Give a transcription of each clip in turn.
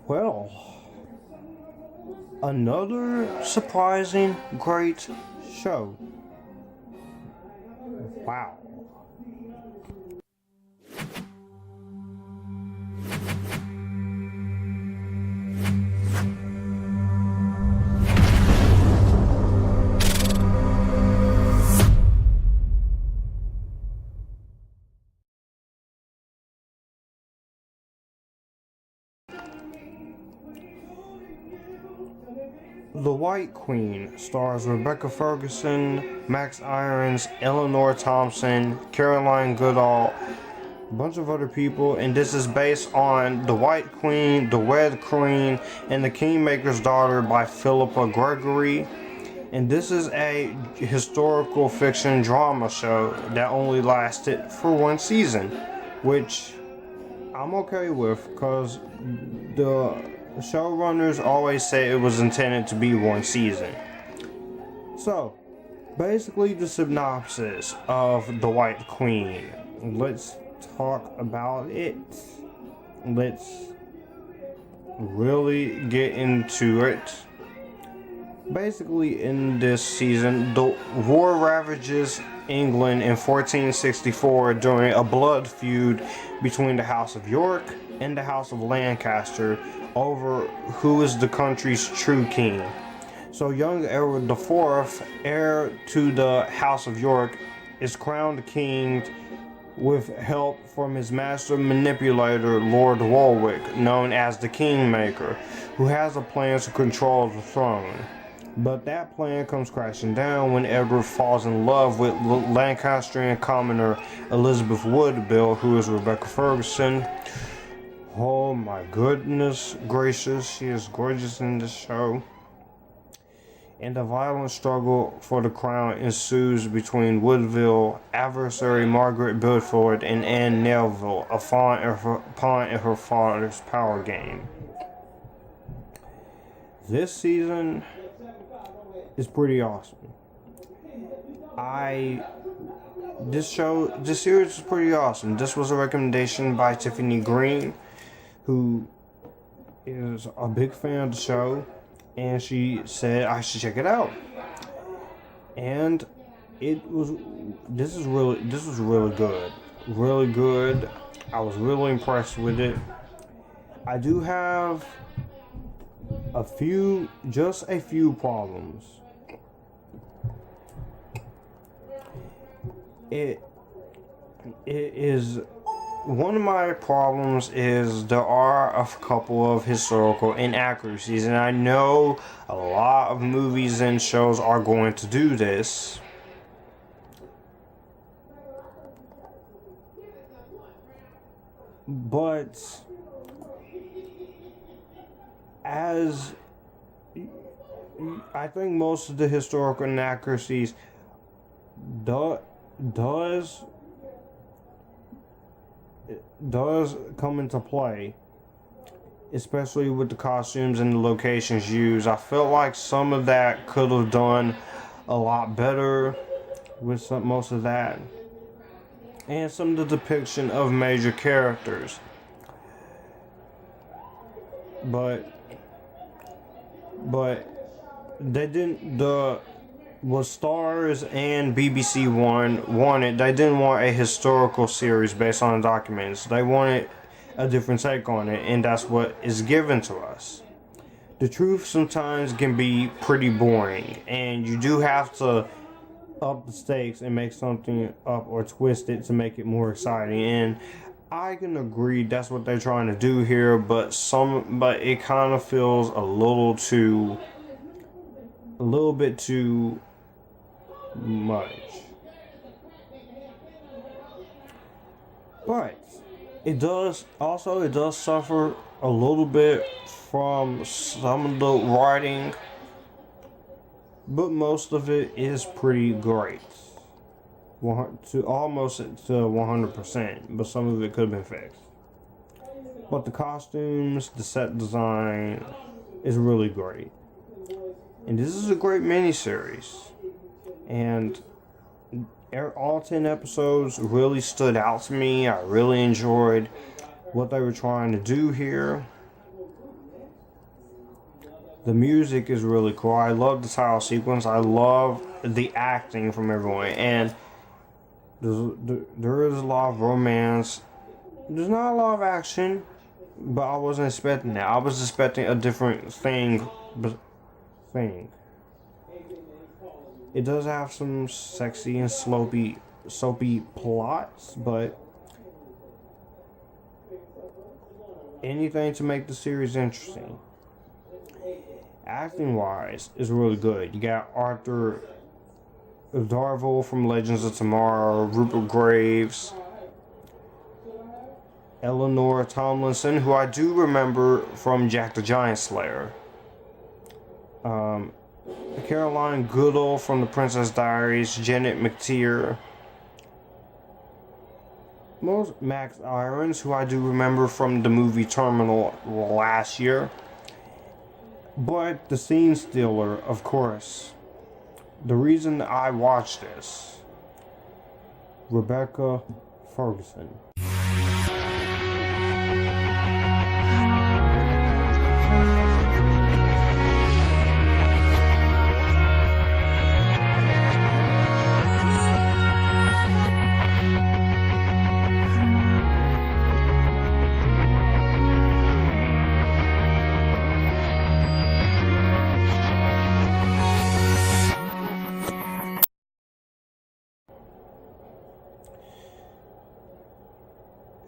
Well, another surprising great show. Wow. The White Queen stars Rebecca Ferguson, Max Irons, Eleanor Thompson, Carorline Goodall, a bunch of other people, and this is based on The White Queen, The Red Queen, and The Kingmaker's Daughter by Philippa Gregory. And this is a historical fiction drama show that only lasted for one season, which I'm okay with because the showrunners always say it was intended to be one season. So, basically the synopsis of The White Queen. Let's talk about it. Let's really get into it. Basically, in this season, the war ravages England in 1464 during a blood feud between the House of York and the House of Lancaster over who is the country's true king. So young Edward IV, heir to the House of York, is crowned king with help from his master manipulator, Lord Warwick, known as the Kingmaker, who has a plan to control the throne. But that plan comes crashing down when Edward falls in love with Lancastrian commoner Elizabeth Woodville, who is Rebecca Ferguson. Oh my goodness gracious, she is gorgeous in this show. And a violent struggle for the crown ensues between Woodville, adversary Margaret Beaufort, and Anne Neville, a pawn in her father's power game. This season is pretty awesome. This series is pretty awesome. This was a recommendation by Tiffany Green, who is a big fan of the show, and she said I should check it out. And this was really good. Really good. I was really impressed with it. I do have just a few problems. It is one of my problems is there are a couple of historical inaccuracies, and I know a lot of movies and shows are going to do this. But as I think most of the historical inaccuracies does come into play, especially with the costumes and the locations used. I felt like some of that could have done a lot better with most of that, and some of the depiction of major characters. But they didn't. What Starz and BBC wanted, they didn't want a historical series based on documents. They wanted a different take on it, and that's what is given to us. The truth sometimes can be pretty boring, and you do have to up the stakes and make something up or twist it to make it more exciting. And I can agree that's what they're trying to do here, but it kind of feels a little bit too much. But it does suffer a little bit from some of the writing, but most of it is pretty great. Almost to 100%, but some of it could have been fixed. But the costumes, the set design is really great. And this is a great miniseries. And all 10 episodes really stood out to me. I really enjoyed what they were trying to do here. The music is really cool. I love the title sequence. I love the acting from everyone. And there is a lot of romance. There's not a lot of action, but I wasn't expecting that. I was expecting a different thing. It does have some sexy and soapy plots, but anything to make the series interesting. Acting wise is really good. You got Arthur Darvill from Legends of Tomorrow, Rupert Graves, Eleanor Tomlinson, who I do remember from Jack the Giant Slayer, Carorline Goodall from The Princess Diaries, Janet McTeer, Max Irons, who I do remember from the movie Terminal last year. But the scene stealer, of course, the reason I watched this, Rebecca Ferguson.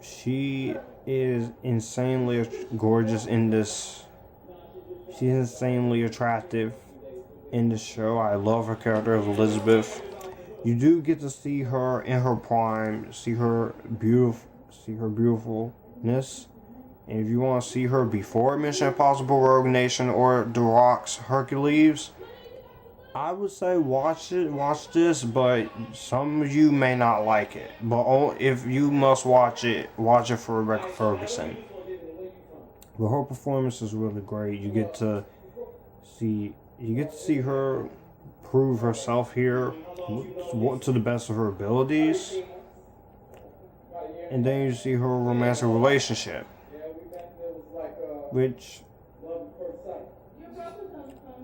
She is insanely gorgeous in this. She's insanely attractive in the show. I love her character of Elizabeth. You do get to see her in her prime, see her beautifulness. And if you want to see her before Mission Impossible Rogue Nation or The Rock's Hercules, I would say watch this, but some of you may not like it. But if you must watch it for Rebecca Ferguson. But her performance is really great. You get to see her prove herself here to the best of her abilities. And then you see her romantic relationship, which,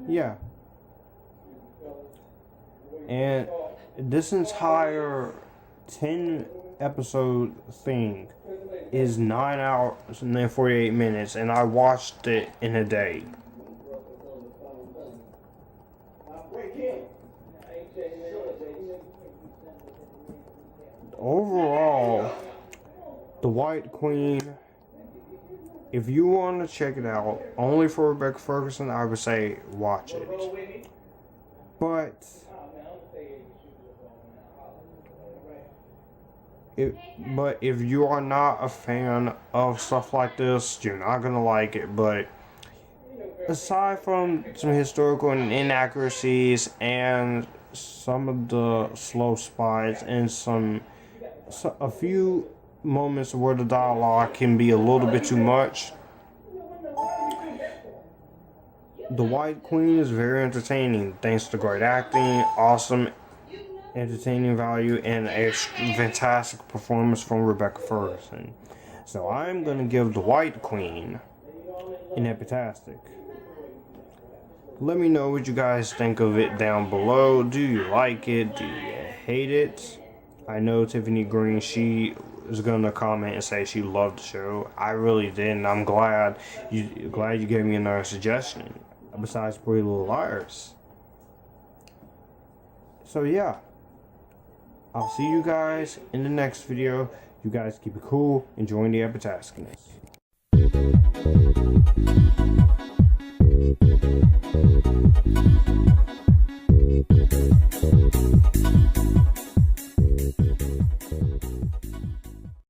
yeah. And this entire 10 episode thing is 9 hours and 48 minutes, and I watched it in a day. Overall, The White Queen, if you want to check it out, only for Rebecca Ferguson, I would say watch it. But if you are not a fan of stuff like this, you're not gonna like it. But aside from some historical inaccuracies and some of the slow spots and a few moments where the dialogue can be a little bit too much, The White Queen is very entertaining thanks to great acting, awesome entertaining value, and a fantastic performance from Rebecca Ferguson. So I'm going to give The White Queen an Epictastic. Let me know what you guys think of it down below. Do you like it? Do you hate it? I know Tiffany Green, she is going to comment and say she loved the show. I really did, and I'm glad you gave me another suggestion besides Pretty Little Liars. So yeah, I'll see you guys in the next video. You guys keep it cool, enjoying the Epictasticness.